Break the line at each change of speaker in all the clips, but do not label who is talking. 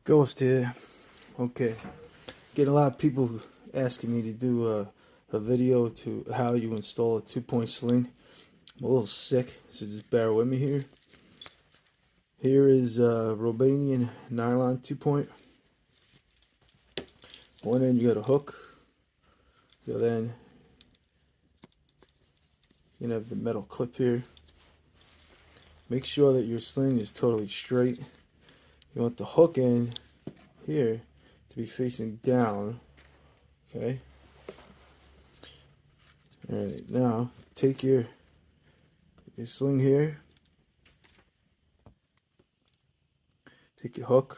Ghost here. Okay. Get a lot of people asking me to do a video to how you install a 2-point sling. I'm a little sick, so just bear with me here. Here is Romanian nylon 2-point. One end you got a hook. The other end you have the metal clip here. Make sure that your sling is totally straight. You want the hook end here to be facing down. Okay. Alright, now take your sling here. Take your hook,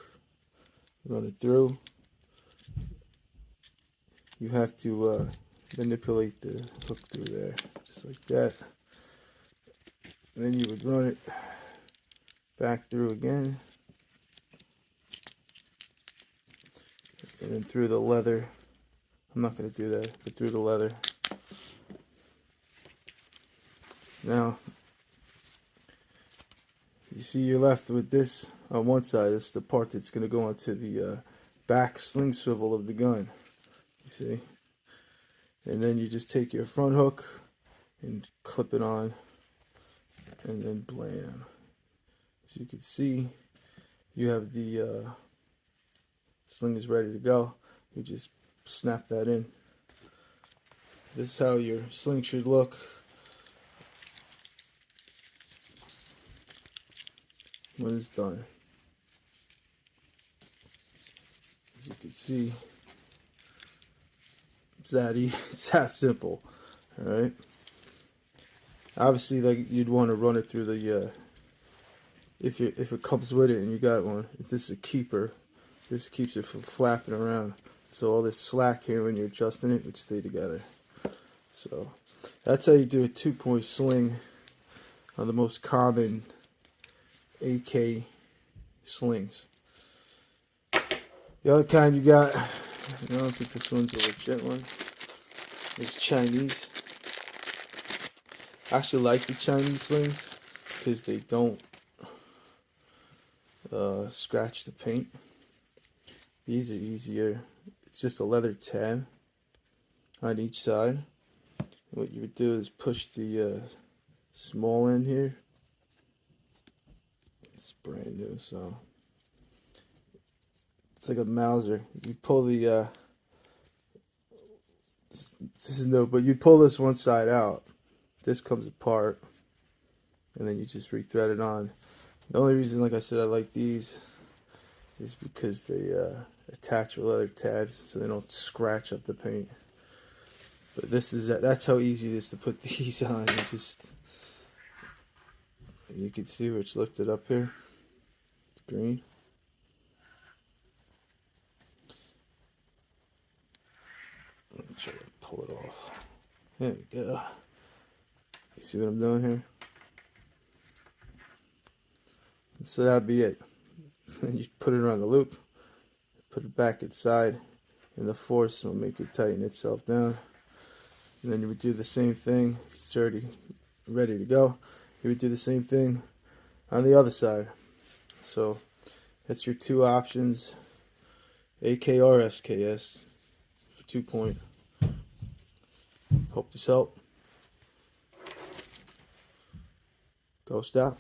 run it through. You have to manipulate the hook through there, just like that. And then you would run it back through again. And then through the leather. I'm not going to do that, but through the leather. Now, you see you're left with this on one side. That's the part that's going to go onto the back sling swivel of the gun. You see? And then you just take your front hook and clip it on. And then blam. As you can see, you have the sling is ready to go. You just snap that in. This is how your sling should look when it's done. As you can see, it's that easy, it's that simple. Alright. Obviously, like, you'd want to run it through the if it comes with it and you got one. If this is a keeper, this keeps it from flapping around. So all this slack here when you're adjusting it would stay together. So that's how you do a 2-point sling on the most common AK slings. The other kind you got, I don't think this one's a legit one, is Chinese. I actually like the Chinese slings because they don't scratch the paint. These are easier. It's just a leather tab on each side. What you would do is push the small end here. It's brand new, so it's like a Mauser. You pull the this is no, but you pull this one side out. This comes apart, and then you just re-thread it on. The only reason, like I said, I like these is because they attach with leather tabs, so they don't scratch up the paint. But that's how easy it is to put these on. You can see where it's lifted up here. It's green. Let me try to pull it off. There we go. You see what I'm doing here? And so that'd be it. Then you put it around the loop, put it back inside, and the force will make it tighten itself down. And then you would do the same thing. It's already ready to go. You would do the same thing on the other side. So that's your two options, AK or SKS for 2-point. Hope this helped. Ghost out.